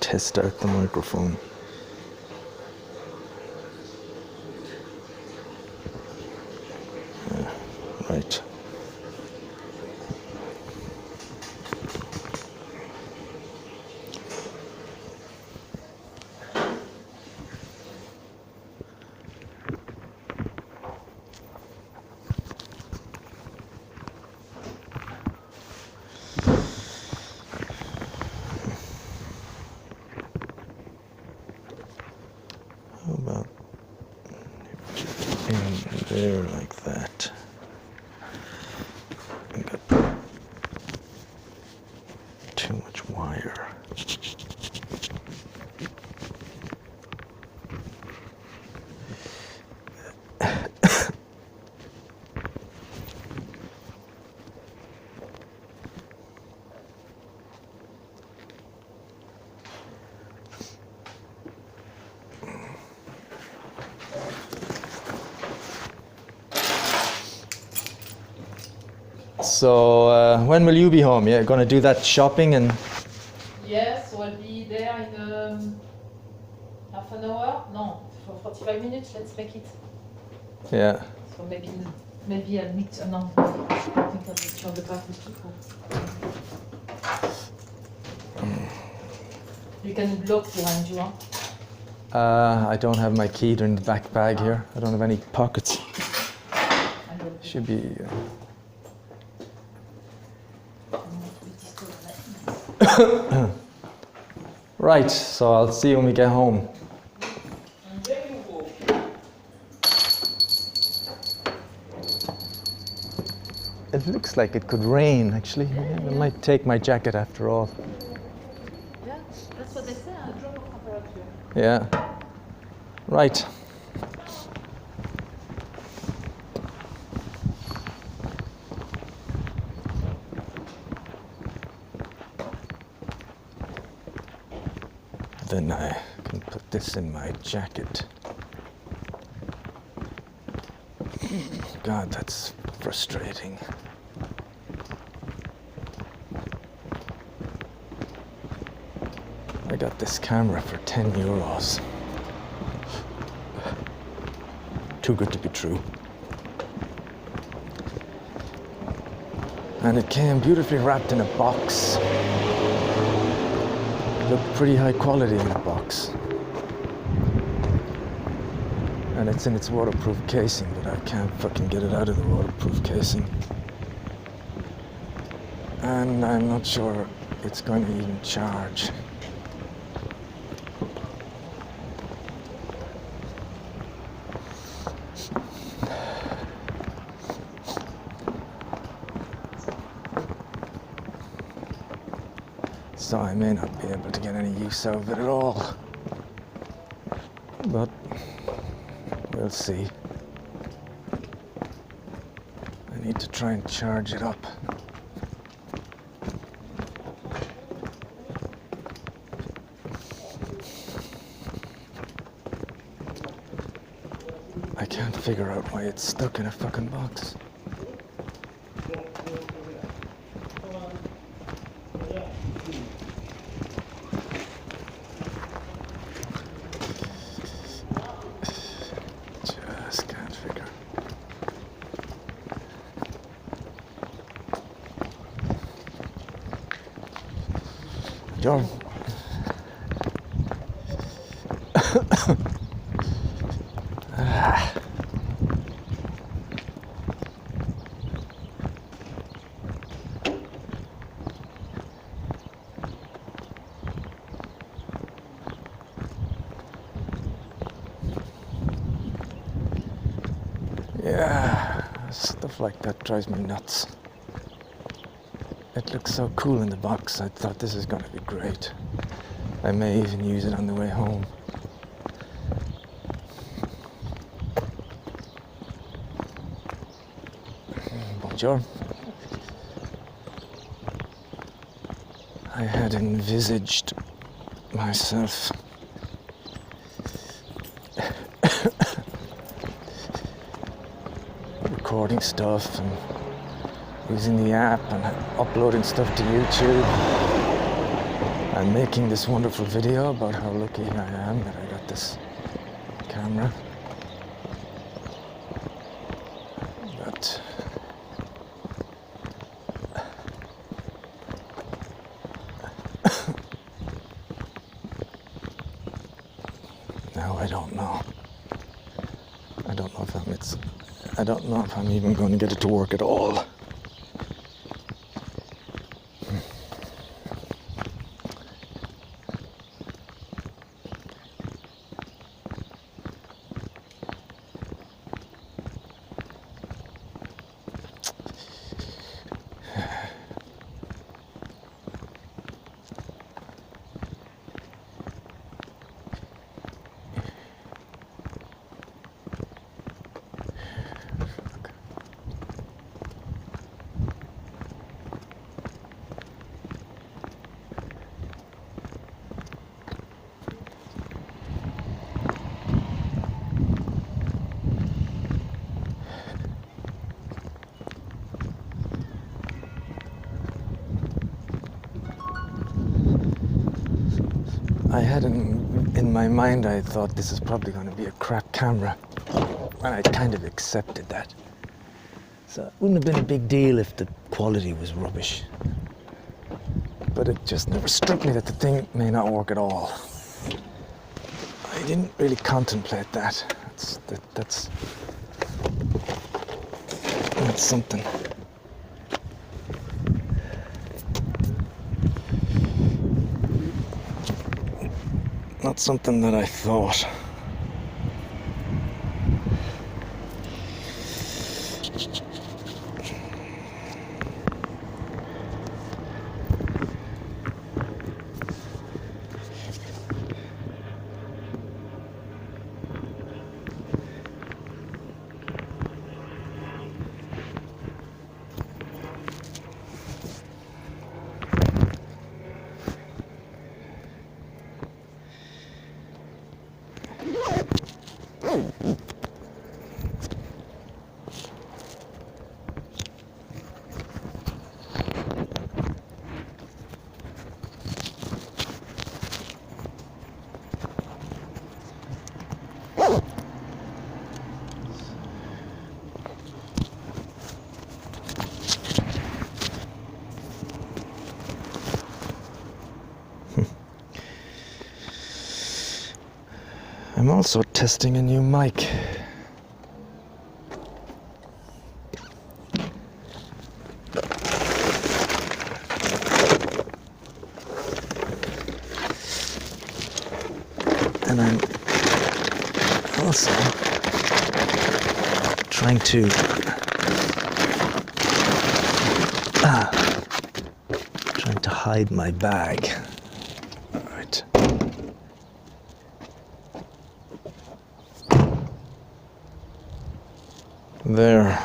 test out the microphone. Right. How about in there like that? I got too much wire. So when will you be home? Yeah, gonna do that shopping and. Yes, so I'll be there in half an hour. No, for 45 minutes. Let's make it. Yeah. So maybe I'll meet. No, I think I'll meet you on the back with people. You can block behind you, huh? I don't have my key in the back bag here. I don't have any pockets. Should be. Right, so I'll see you when we get home. It looks like it could rain, actually. I might take my jacket after all. Yeah, that's what they say. Drop of temperature. Yeah. Right. Then I can put this in my jacket. God, that's frustrating. I got this camera for 10 euros. Too good to be true. And it came beautifully wrapped in a box. Looked pretty high quality in a box. And it's in its waterproof casing, but I can't fucking get it out of the waterproof casing. And I'm not sure it's going to even charge. So I may not be able to get any use out of it at all. But we'll see. I need to try and charge it up. I can't figure out why it's stuck in a fucking box. Just can't figure. John. Yeah, stuff like that drives me nuts. It looks so cool in the box. I thought this is going to be great. I may even use it on the way home. Bonjour. I had envisaged myself recording stuff and using the app and uploading stuff to YouTube I'm making this wonderful video about how lucky I am that I got this camera. But now I don't know. I don't know if I'm even going to get it to work at all. I had in my mind, I thought this is probably going to be a crap camera, and I kind of accepted that. So it wouldn't have been a big deal if the quality was rubbish. But it just never struck me that the thing may not work at all. I didn't really contemplate that. That's something. Not something that I thought. I'm also testing a new mic. And I'm also trying to hide my bag. All right. There.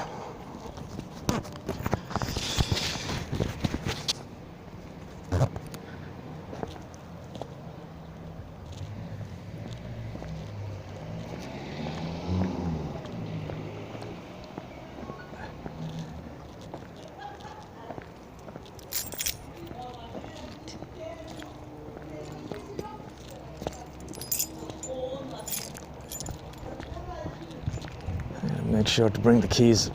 Make sure to bring the keys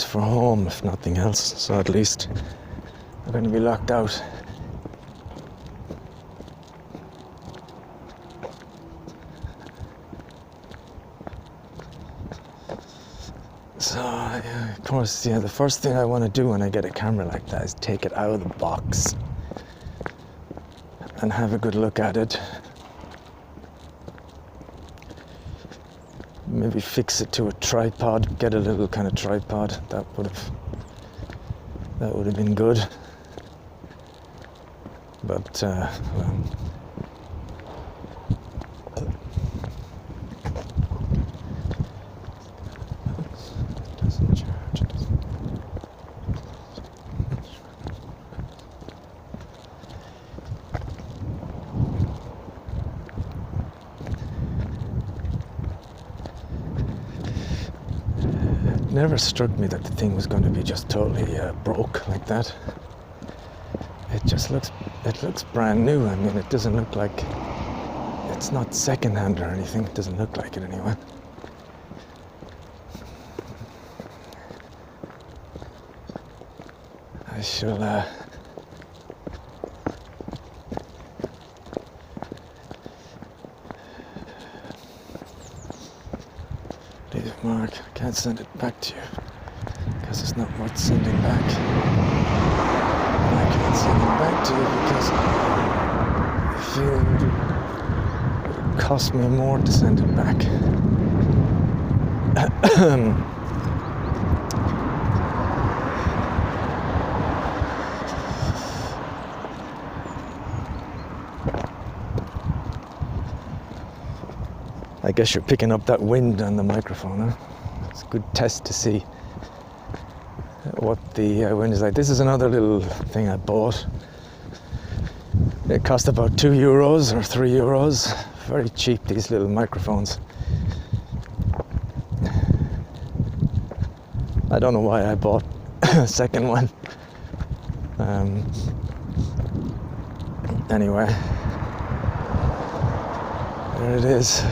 for home, if nothing else, so at least I'm going to be locked out. So, of course, the first thing I want to do when I get a camera like that is take it out of the box and have a good look at it. Maybe fix it to a tripod, get a little kind of tripod. That would have been good. But well. It doesn't charge. It never struck me that the thing was going to be just totally broke like that. It just looks it looks brand new. I mean, it doesn't look like, it's not secondhand or anything. It doesn't look like it anyway. I shall leave it, Mark. I can't send it back to you because it's not worth sending back. And I can't send it back to you because I feel it would cost me more to send it back. I guess you're picking up that wind on the microphone, huh? It's a good test to see what the wind is like. This is another little thing I bought. It cost about €2 or €3. Very cheap, these little microphones. I don't know why I bought a second one. Anyway, there it is.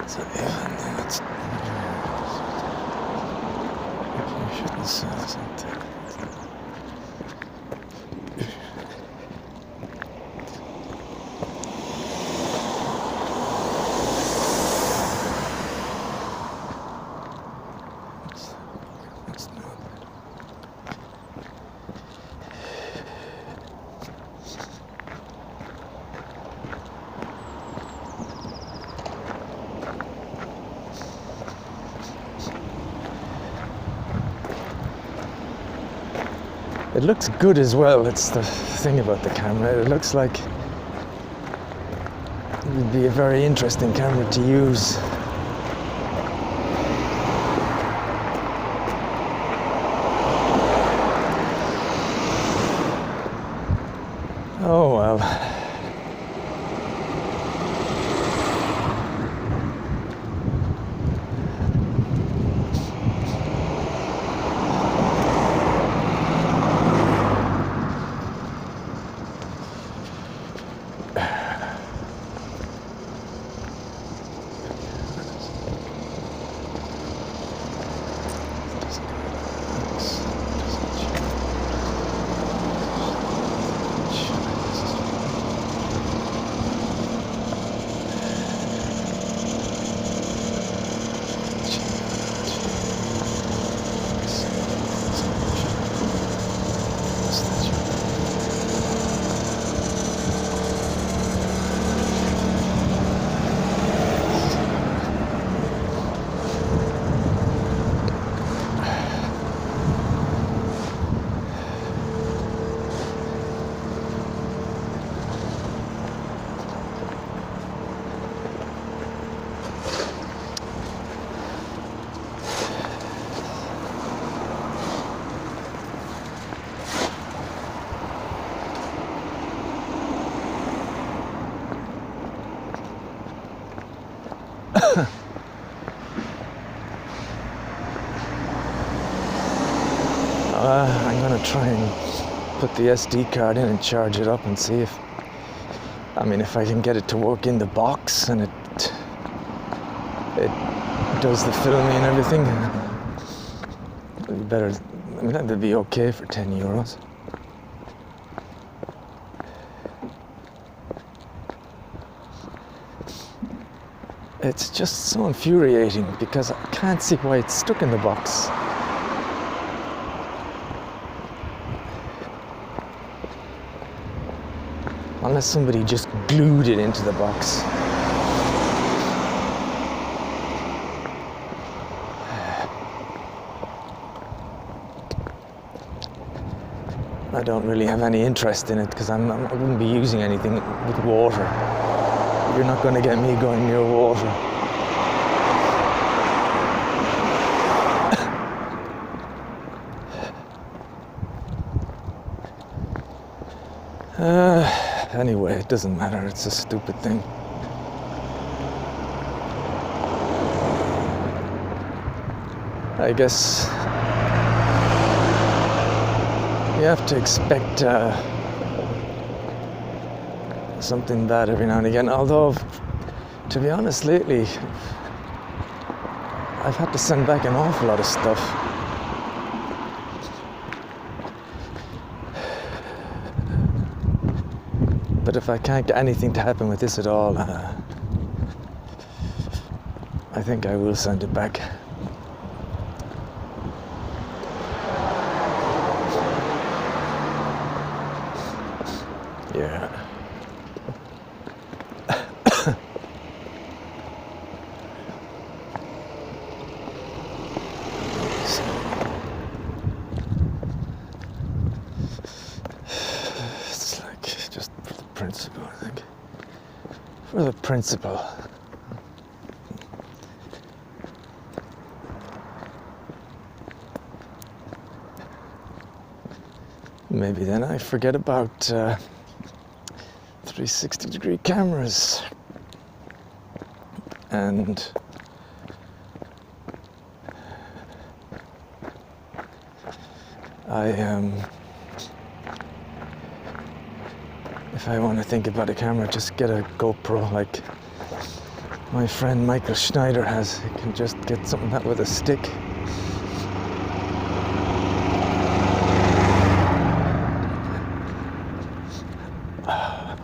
So even though it's, you shouldn't say something. It's not. It looks good as well. It's the thing about the camera. It looks like it would be a very interesting camera to use. Oh well. I'm gonna try and put the SD card in and charge it up and see if I can get it to work in the box and it does the filming and everything. It'd be better. That'd be okay for €10. It's just so infuriating because I can't see why it's stuck in the box. Unless somebody just glued it into the box. I don't really have any interest in it because I wouldn't be using anything with water. You're not going to get me going near water. Anyway, it doesn't matter, it's a stupid thing. I guess you have to expect something bad every now and again. Although, to be honest, lately I've had to send back an awful lot of stuff. But if I can't get anything to happen with this at all, I think I will send it back. Yeah. It's like just for the principle, I think. For the principle. Maybe then I forget about 360-degree cameras and if I want to think about a camera, just get a GoPro like my friend Michael Schneider has. You can just get something that with a stick.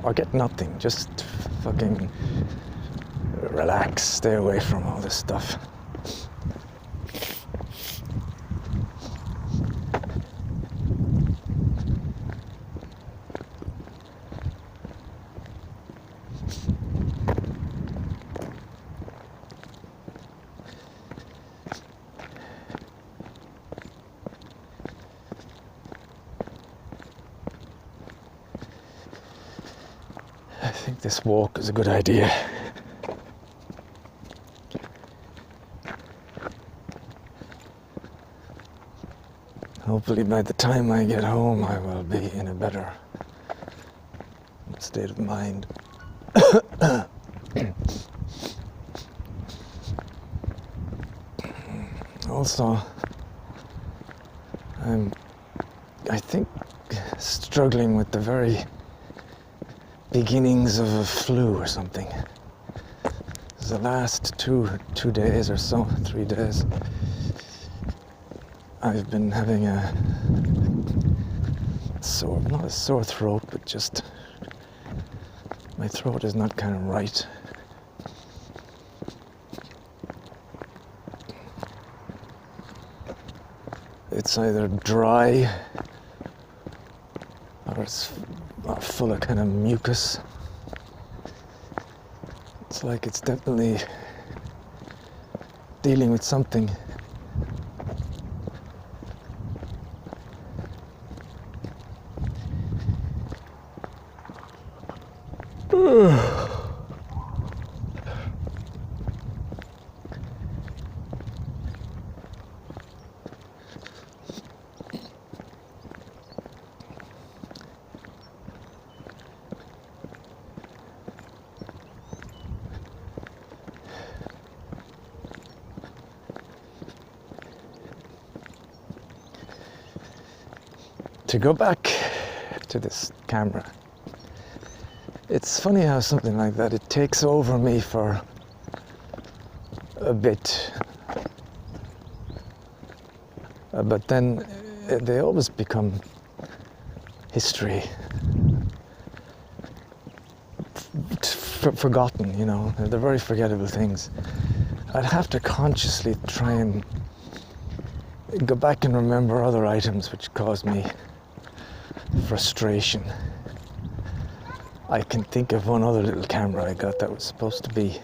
Or get nothing, just fucking relax, stay away from all this stuff. I think this walk is a good idea. Hopefully by the time I get home I will be in a better state of mind. Also, I think, struggling with the very beginnings of a flu or something. The last two days or so, 3 days, I've been having a not a sore throat, but just my throat is not kind of right. It's either dry or it's full of kind of mucus. It's like it's definitely dealing with something. To go back to this camera, it's funny how something like that, it takes over me for a bit, but then they always become history, forgotten, you know. They're very forgettable things. I'd have to consciously try and go back and remember other items which caused me frustration. I can think of one other little camera I got that was supposed to be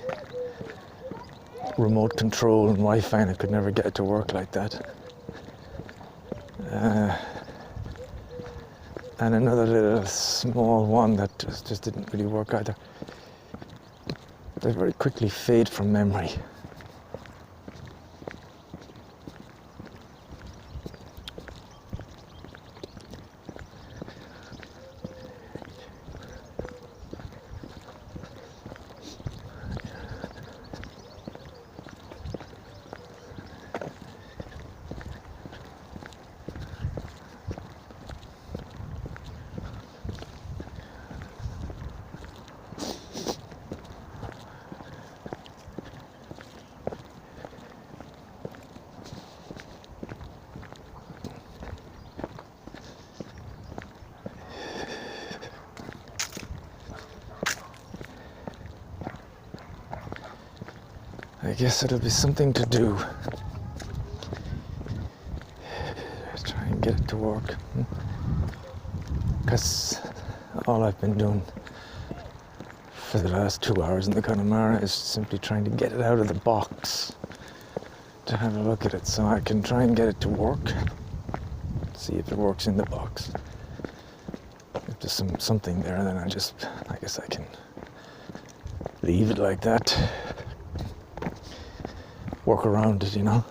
remote control and Wi-Fi, and I could never get it to work like that. And another little small one that just didn't really work either. They very quickly fade from memory. guess it'll be something to do. Try and get it to work. Because all I've been doing for the last 2 hours in the Connemara is simply trying to get it out of the box to have a look at it, so I can try and get it to work. See if it works in the box. If there's something there, then I guess I can leave it like that. Work around it, you know.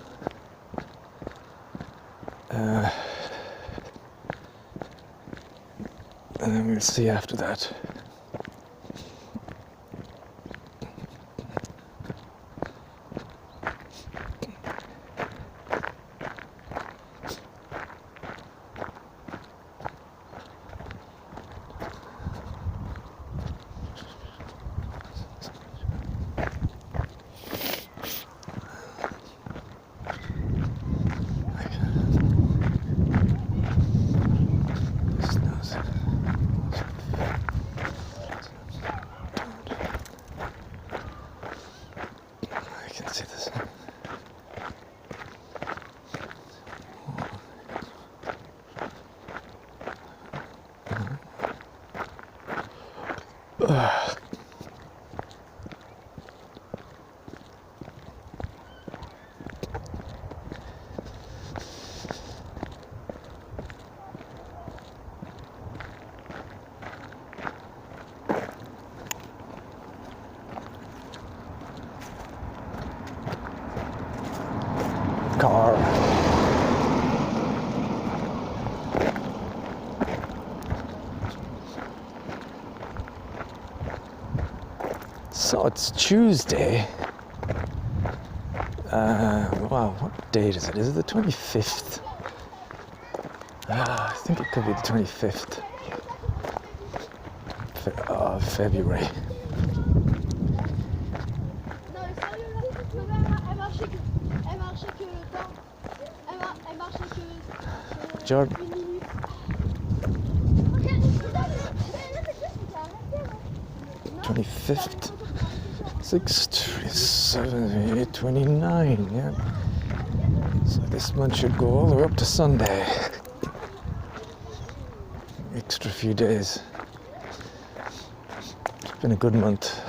And then we'll see after that. Car. So it's Tuesday. Wow, what date is it? Is it the 25th? I think it could be the 25th of February. Jordan. 25th, 6, 7, 8, 29, yeah. So this month should go all the way up to Sunday. Extra few days. It's been a good month,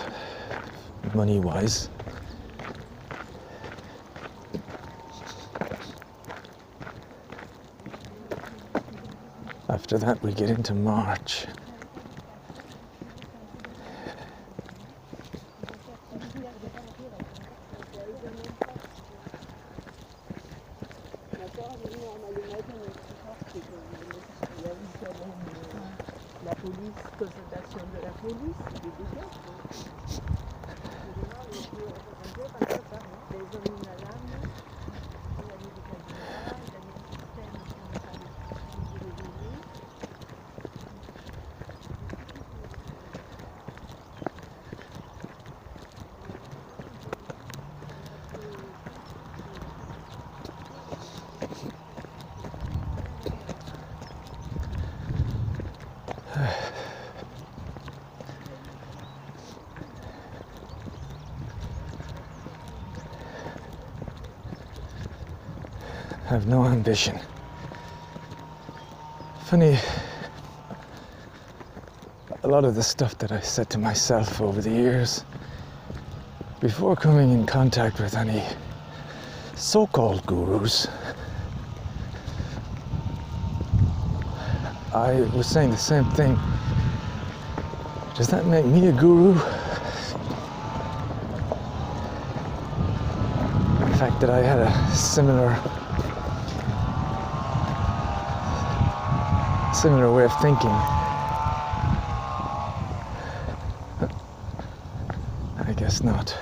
money-wise. After that, we get into March. La police, consultation de la police, des dégâts. I have no ambition. Funny, a lot of the stuff that I said to myself over the years, before coming in contact with any so-called gurus, I was saying the same thing. Does that make me a guru? The fact that I had a similar way of thinking. I guess not.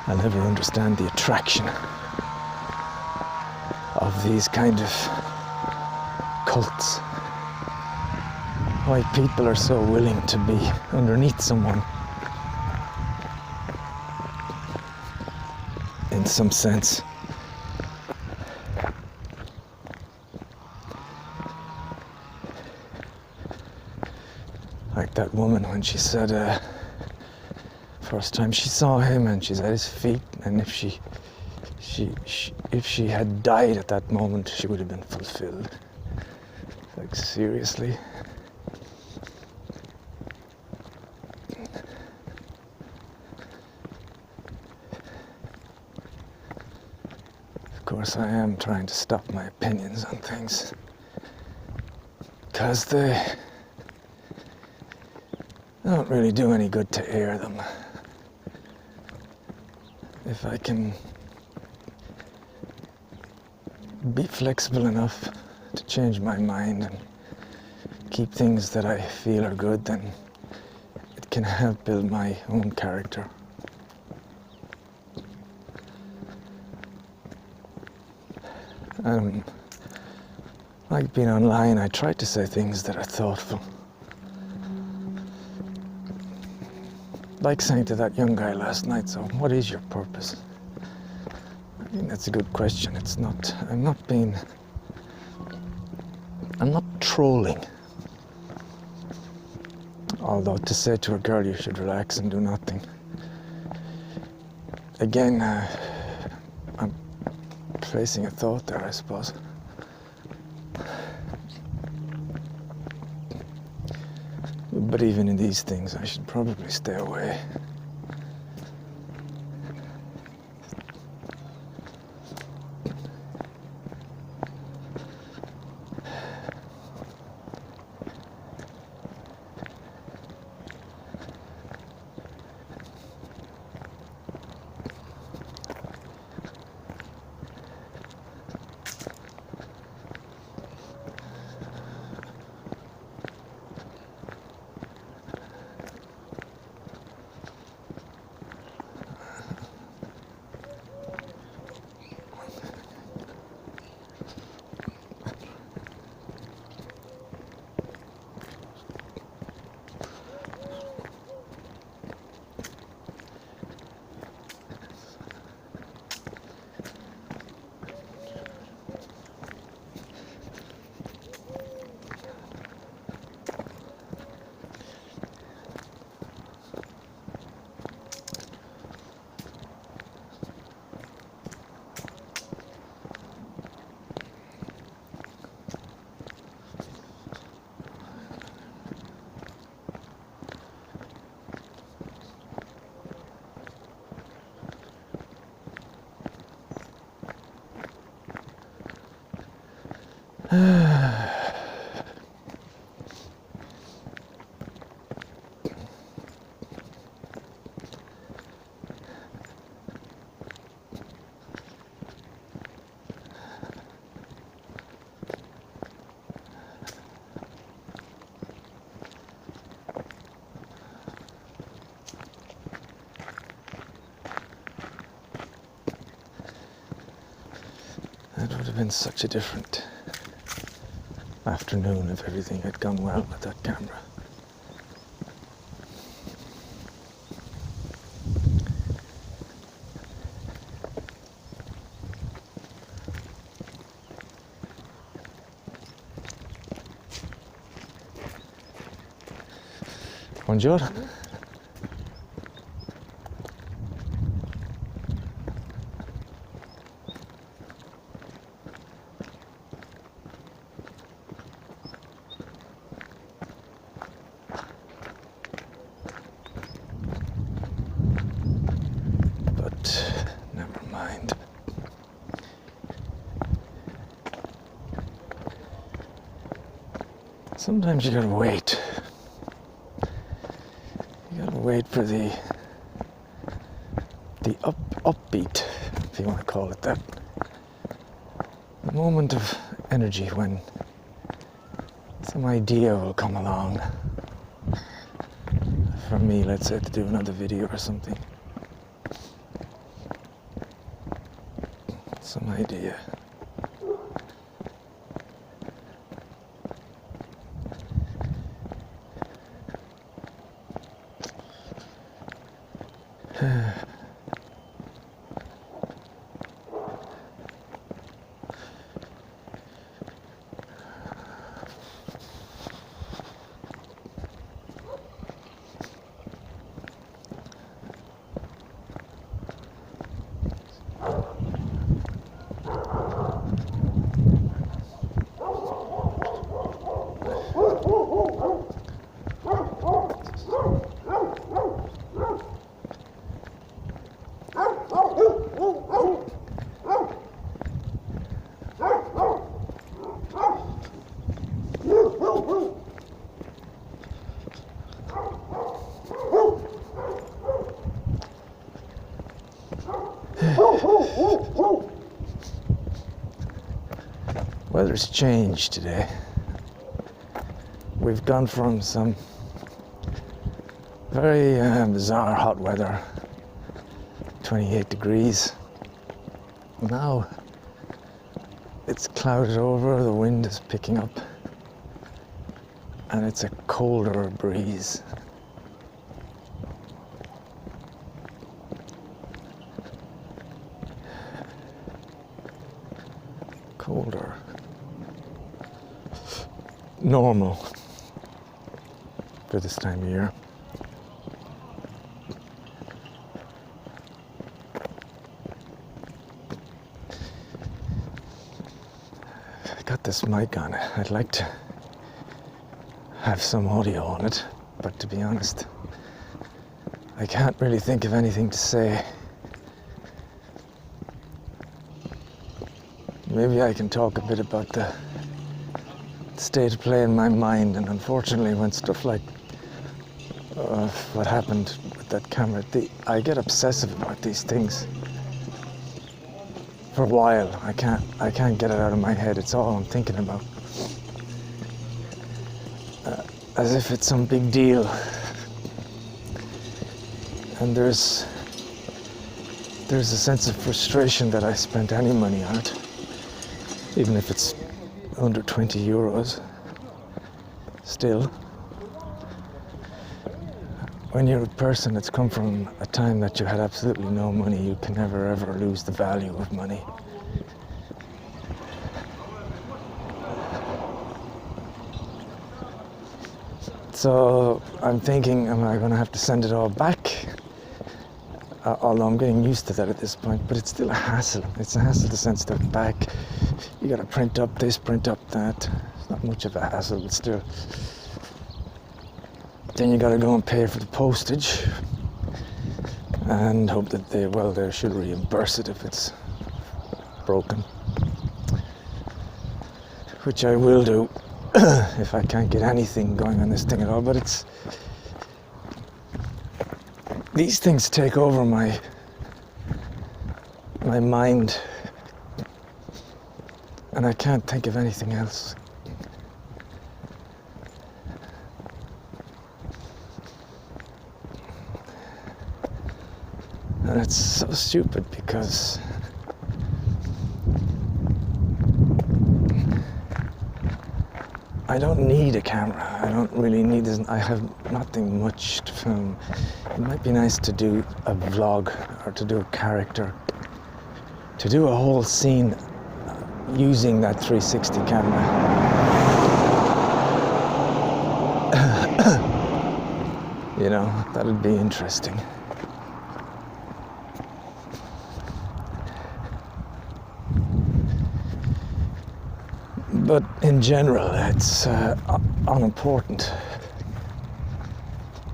I'll never understand the attraction of these kind of cults. Why people are so willing to be underneath someone in some sense. Like that woman when she said, first time she saw him and she's at his feet, and if she had died at that moment, she would have been fulfilled. Like, seriously? Of course, I am trying to stop my opinions on things, because they don't really do any good to air them. If I can be flexible enough to change my mind and keep things that I feel are good, then it can help build my own character. Like being online, I try to say things that are thoughtful. Like saying to that young guy last night, so what is your purpose? I think that's a good question. It's not, I'm not trolling. Although to say to a girl you should relax and do nothing. Again, I'm placing a thought there, I suppose. But even in these things, I should probably stay away. That would have been such a different afternoon if everything had gone well with that camera. Buongiorno. Never mind. Sometimes you gotta wait. You gotta wait for the upbeat, if you want to call it that. The moment of energy when some idea will come along. For me, let's say to do another video or something. Some idea. weather's changed today. We've gone from some very bizarre hot weather, 28 degrees. Now it's clouded over, the wind is picking up, and it's a colder breeze. Colder. Normal for this time of year. I got this mic on. I'd like to have some audio on it, but to be honest, I can't really think of anything to say. Maybe I can talk a bit about the state of play in my mind, and unfortunately when stuff like what happened with that camera, I get obsessive about these things. For a while, I can't get it out of my head. It's all I'm thinking about, as if it's some big deal. And there's a sense of frustration that I spent any money on it, even if it's under 20 euros. Still, when you're a person that's come from a time that you had absolutely no money, you can never ever lose the value of money. So I'm thinking, am I going to have to send it all back? Although I'm getting used to that at this point, but it's still a hassle. It's a hassle to send stuff back. You got to print up this, print up that. It's not much of a hassle, but still. Then you got to go and pay for the postage and hope that they should reimburse it if it's broken, which I will do if I can't get anything going on this thing at all. But these things take over my mind, and I can't think of anything else. And it's so stupid because I don't need a camera. I don't really need this. I have nothing much to film. It might be nice to do a vlog or to do a character, to do a whole scene using that 360 camera. You know, that'd be interesting. But in general, it's unimportant.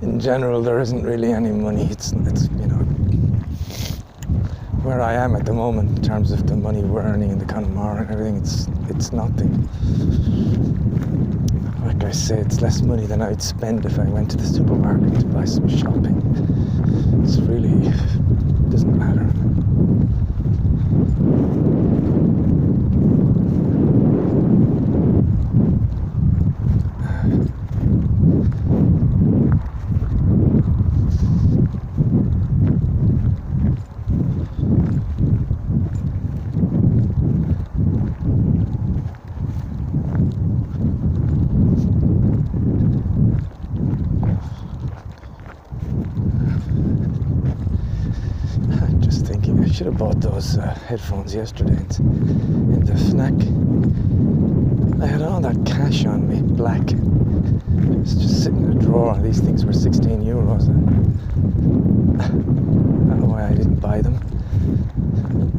In general, there isn't really any money. It's you know, where I am at the moment in terms of the money we're earning in the Connemara and everything. It's nothing. Like I say, it's less money than I'd spend if I went to the supermarket to buy some shopping. It's really doesn't matter. I should have bought those headphones yesterday in the Fnac. I had all that cash on me, black. It's just sitting in a drawer. These things were 16 euros. I don't know why I didn't buy them.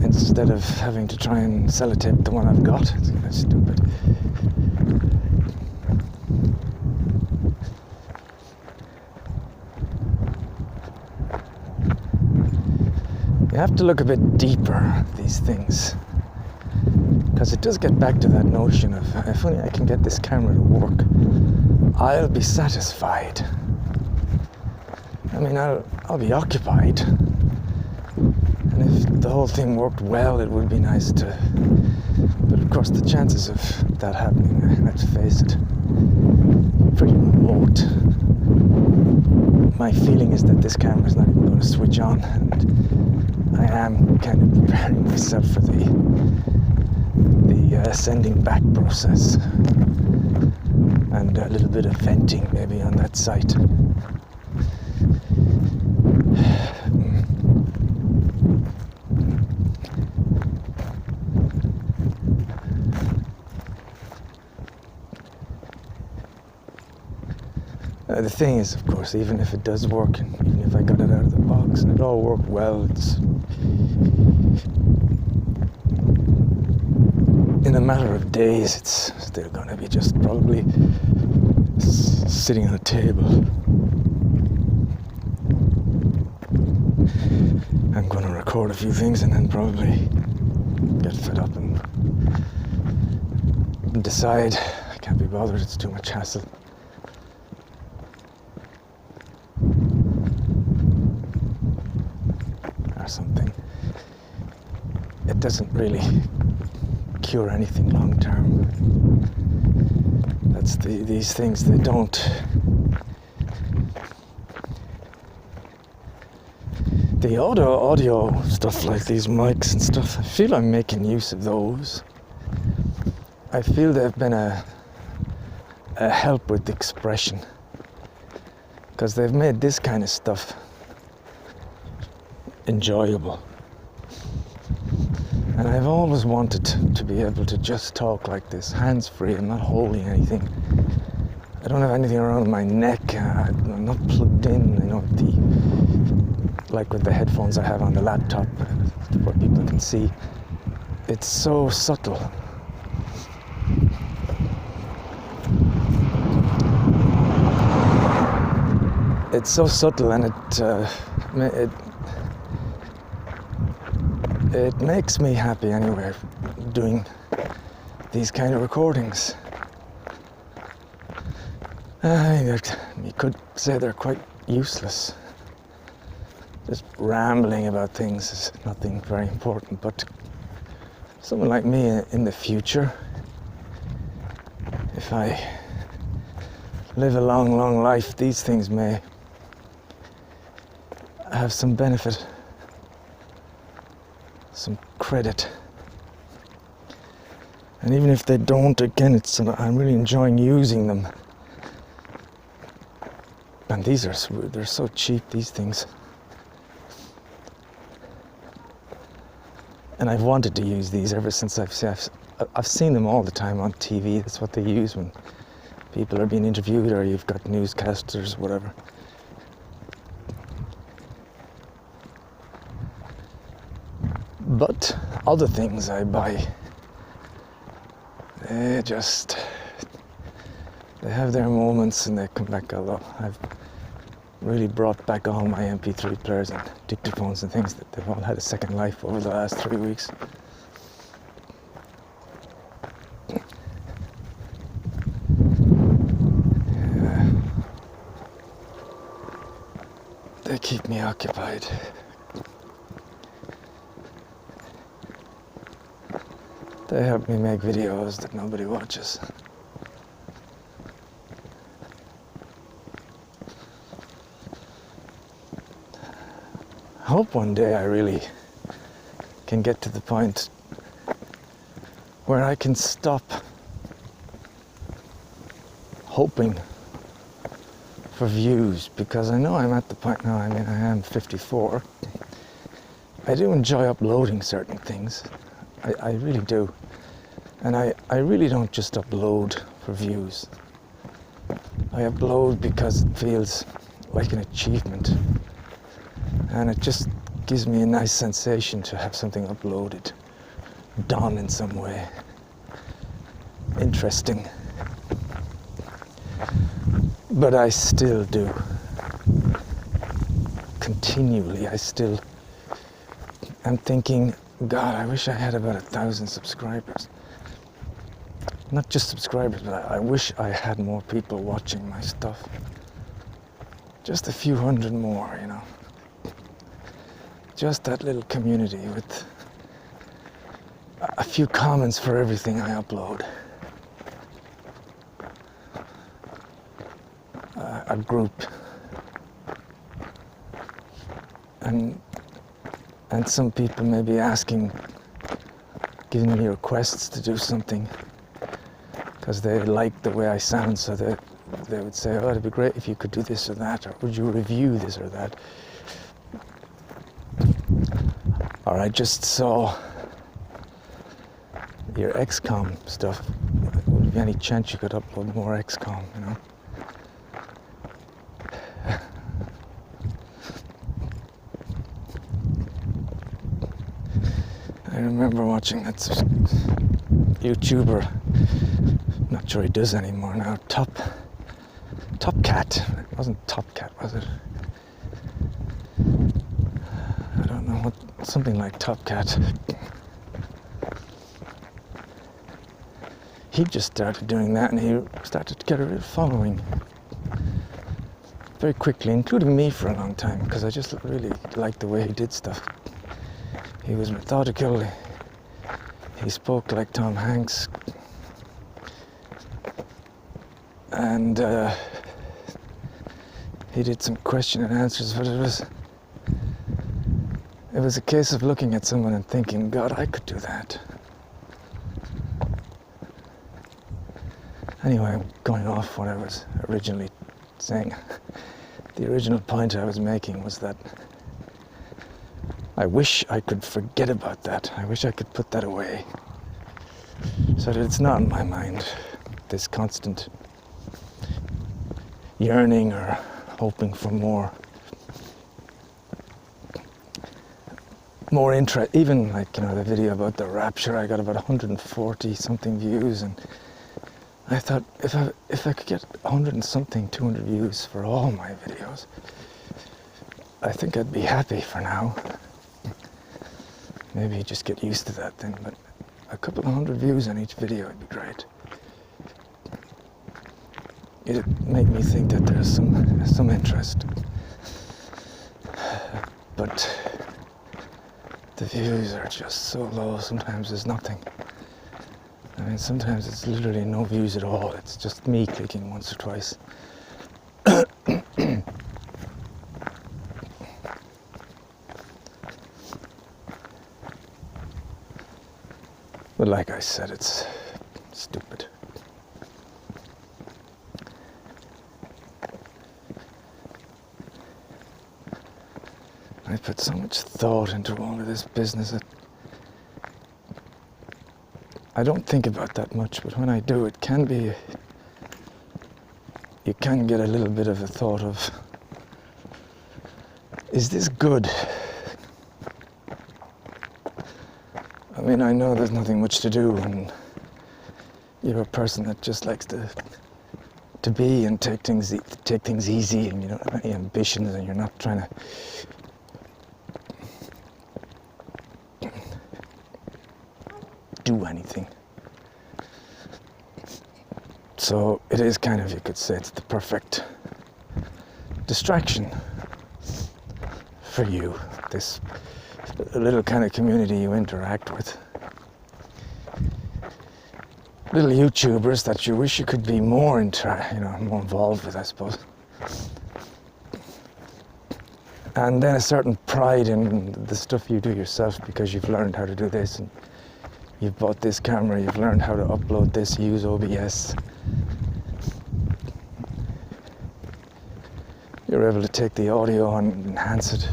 Instead of having to try and sellotape the one I've got. It's kind of stupid. You have to look a bit deeper at these things, because it does get back to that notion of if only I can get this camera to work, I'll be satisfied. I mean, I'll be occupied, and And if the whole thing worked well, it would be nice to. But of course, the chances of that happening, let's face it, pretty remote. My feeling is that this camera's not even going to switch on, and I am kind of preparing myself for the sending back process, and a little bit of venting maybe on that site. The thing is, of course, even if it does work, and even if I got it out of the box and it all worked well, it's in a matter of days, it's still going to be just probably sitting on a table. I'm going to record a few things and then probably get fed up and decide I can't be bothered, it's too much hassle. Or something. It doesn't really cure anything long term. That's these things, they don't. The audio stuff like these mics and stuff, I feel I'm making use of those. I feel they've been a help with expression, because they've made this kind of stuff enjoyable. And I've always wanted to be able to just talk like this, hands-free. I'm not holding anything. I don't have anything around my neck. I'm not plugged in, like with the headphones I have on the laptop, where people can see. It's so subtle. It's so subtle, and it makes me happy anyway, doing these kind of recordings. You could say they're quite useless. Just rambling about things is nothing very important, but someone like me in the future, if I live a long, long life, these things may have some benefit, some credit. And even if they don't, again, I'm really enjoying using them. And they're so cheap, these things. And I've wanted to use these ever since I've seen them all the time on TV. That's what they use when people are being interviewed, or you've got newscasters, whatever. But other things I buy, they have their moments and they come back a lot. I've really brought back all my MP3 players and dictaphones and things that they've all had a second life over the last 3 weeks. Yeah. They keep me occupied. They help me make videos that nobody watches. I hope one day I really can get to the point where I can stop hoping for views, because I know I'm at the point now, I am 54. I do enjoy uploading certain things. I really do. And I really don't just upload for views. I upload because it feels like an achievement. And it just gives me a nice sensation to have something uploaded, done in some way. Interesting. But I still do. Continually, I'm thinking, God, I wish I had about 1,000 subscribers. Not just subscribers, but I wish I had more people watching my stuff. Just a few hundred more, just that little community with a few comments for everything I upload. A group. And some people may be asking, giving me requests to do something because they like the way I sound, so they would say, oh, it'd be great if you could do this or that, or would you review this or that? Or I just saw your XCOM stuff. Would there be any chance you could upload more XCOM, you know? I remember watching that YouTuber, not sure he does anymore now, Top Cat. It wasn't Top Cat, was it? I don't know, what, something like Top Cat. He just started doing that and he started to get a real following very quickly, including me for a long time, because I just really liked the way he did stuff. He was methodical, he spoke like Tom Hanks, and he did some question and answers, but it was a case of looking at someone and thinking, God, I could do that. Anyway, I'm going off what I was originally saying. The original point I was making was that I wish I could forget about that. I wish I could put that away so that it's not in my mind, this constant yearning or hoping for more interest. Even like, you know, the video about the rapture, I got about 140 something views, and I thought if I could get 100 and something, 200 views for all my videos, I think I'd be happy for now. Maybe just get used to that thing, but a couple of 100 views on each video would be great. It'd make me think that there's some interest. But the views are just so low, sometimes there's nothing. I mean, sometimes it's literally no views at all. It's just me clicking once or twice. But like I said, it's stupid. I put so much thought into all of this business that I don't think about that much, but when I do, it can be, you can get a little bit of a thought of, is this good? I mean, I know there's nothing much to do, and you're a person that just likes to be and take things easy, and you don't have any ambitions, and you're not trying to do anything. So it is kind of, you could say, it's the perfect distraction for you, this little kind of community you interact with. Little YouTubers that you wish you could be more more involved with, I suppose. And then a certain pride in the stuff you do yourself, because you've learned how to do this, and you've bought this camera, you've learned how to upload this, use OBS. You're able to take the audio and enhance it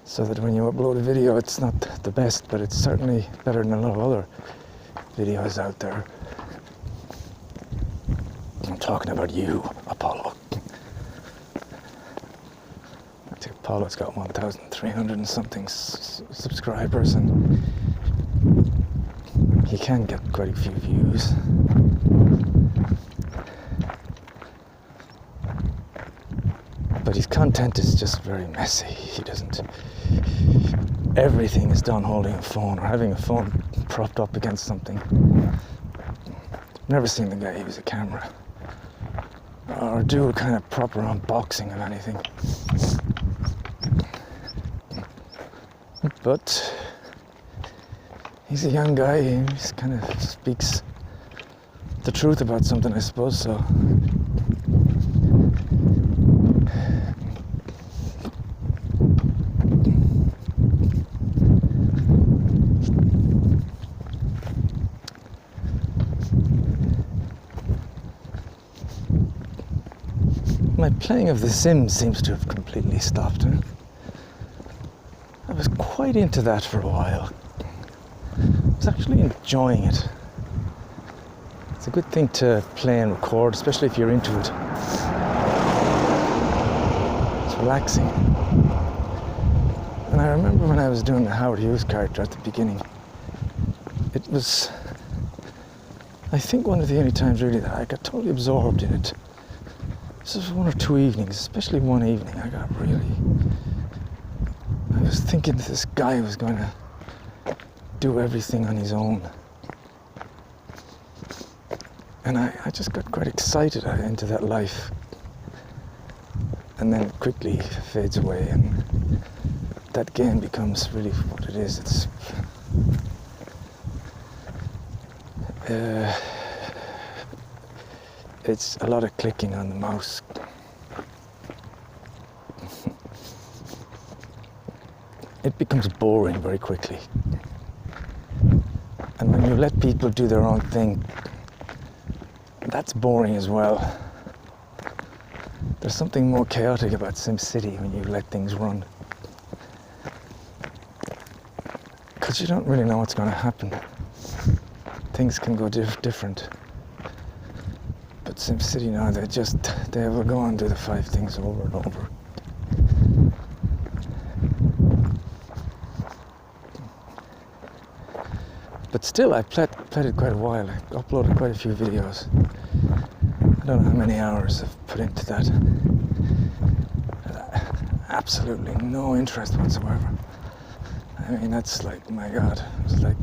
so that when you upload a video, it's not the best, but it's certainly better than a lot of other videos out there. I'm talking about you, Apollo. I think Apollo's got 1,300 and something subscribers, and he can get quite a few views. But his content is just very messy. He doesn't... Everything is done holding a phone or having a phone propped up against something. Never seen the guy use a camera or do a kind of proper unboxing of anything. But he's a young guy, he kind of speaks the truth about something, I suppose, so. My playing of The Sims seems to have completely stopped. I was quite into that for a while. I was actually enjoying it. It's a good thing to play and record, especially if you're into it. It's relaxing. And I remember when I was doing the Howard Hughes character at the beginning, it was, I think, one of the only times really that I got totally absorbed in it. This was one or two evenings, especially one evening, I was thinking this guy was going to do everything on his own. And I just got quite excited into that life. And then it quickly fades away, and that game becomes really what it is. It's a lot of clicking on the mouse. It becomes boring very quickly. And when you let people do their own thing, that's boring as well. There's something more chaotic about SimCity when you let things run. Because you don't really know what's going to happen. Things can go different. But SimCity now, they will go and do the 5 things over and over. But still, I played it quite a while. I uploaded quite a few videos. I don't know how many hours I've put into that. Absolutely no interest whatsoever. I mean, that's like, my God, it's like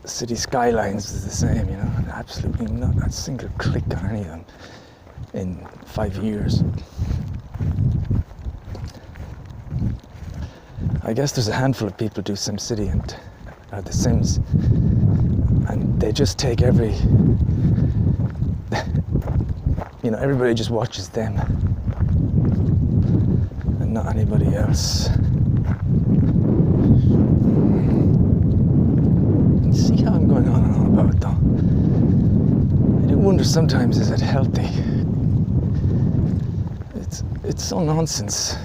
City Skylines is the same, you know. Absolutely not a single click on any of them in 5 years. I guess there's a handful of people who do SimCity and The Sims, and they just take everybody just watches them and not anybody else. You see how I'm going on and on about it, though? I do wonder sometimes, is it healthy? It's so nonsense.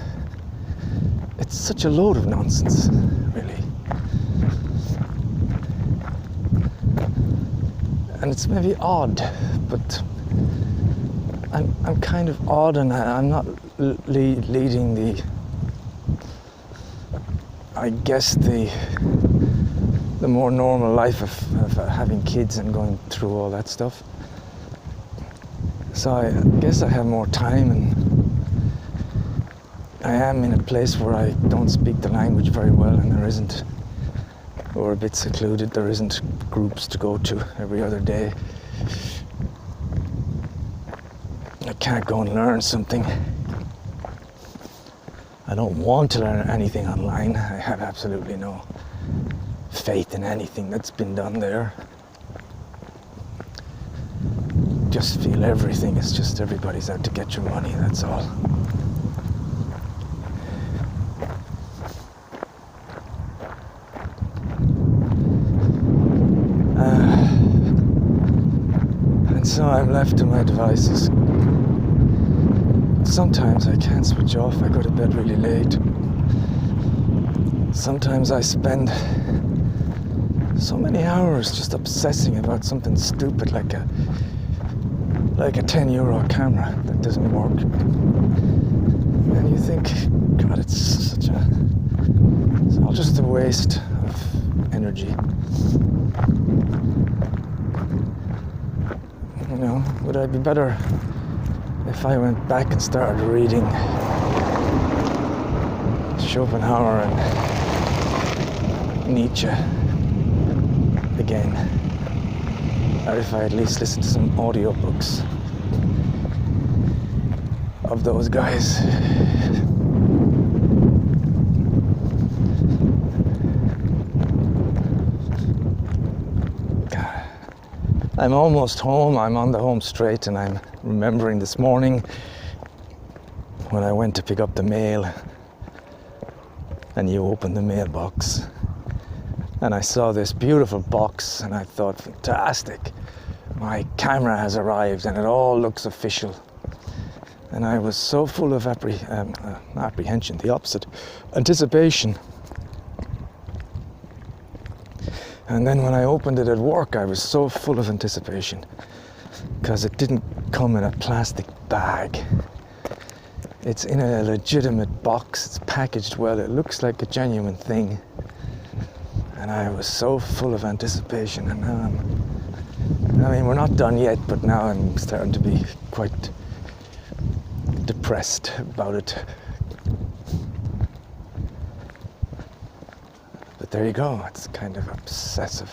It's such a load of nonsense, really. And it's maybe odd, but I'm kind of odd, and I'm not leading the more normal life of having kids and going through all that stuff. So I guess I have more time, and I am in a place where I don't speak the language very well, and we're a bit secluded. There isn't groups to go to every other day. I can't go and learn something. I don't want to learn anything online. I have absolutely no faith in anything that's been done there. Just feel everything is just everybody's out to get your money, that's all. And so I'm left to my devices. Sometimes I can't switch off. I go to bed really late. Sometimes I spend so many hours just obsessing about something stupid like a €10 camera that doesn't work. And you think, God, it's all just a waste of energy. You know, would I be better if I went back and started reading Schopenhauer and Nietzsche again? Or if I at least listened to some audiobooks of those guys? I'm almost home. I'm on the home straight, and I'm remembering this morning when I went to pick up the mail and you opened the mailbox and I saw this beautiful box and I thought, fantastic, my camera has arrived and it all looks official. And I was so full of apprehension, the opposite, anticipation. And then when I opened it at work, I was so full of anticipation because it didn't come in a plastic bag. It's in a legitimate box, it's packaged well, it looks like a genuine thing. And I was so full of anticipation, and now we're not done yet, but now I'm starting to be quite depressed about it. But there you go, it's kind of obsessive.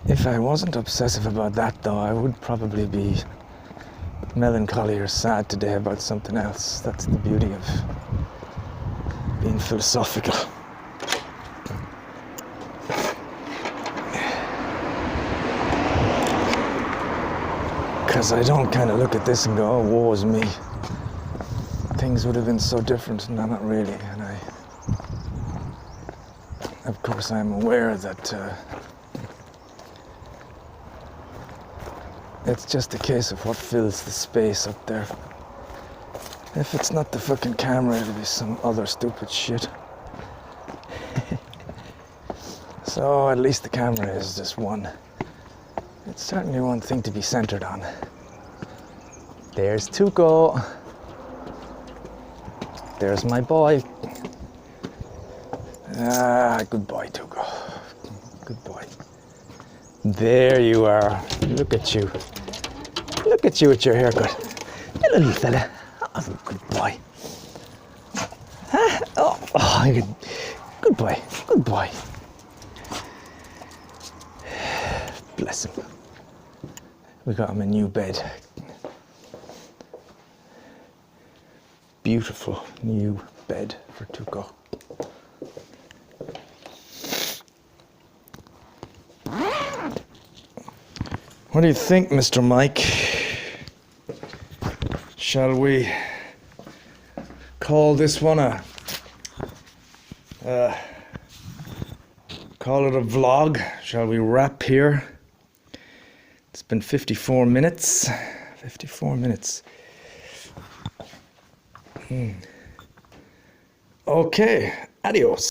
If I wasn't obsessive about that though, I would probably be melancholy or sad today about something else. That's the beauty of being philosophical. Because I don't kind of look at this and go, oh, woe is me. Things would have been so different. No, not really. And of course, I'm aware that it's just a case of what fills the space up there. If it's not the fucking camera, it'll be some other stupid shit. So at least the camera is just one. It's certainly one thing to be centered on. There's Tuco. There's my boy. Good boy, Tuco. Good boy. There you are. Look at you. Look at you with your haircut. Hello, little fella. Oh, good boy. Huh? Oh, good boy. Good boy. Bless him. We got him a new bed. Beautiful new bed for Tuco. What do you think, Mr. Mike? Shall we call this one call it a vlog? Shall we wrap here? It's been 54 minutes. 54 minutes. Okay, adios.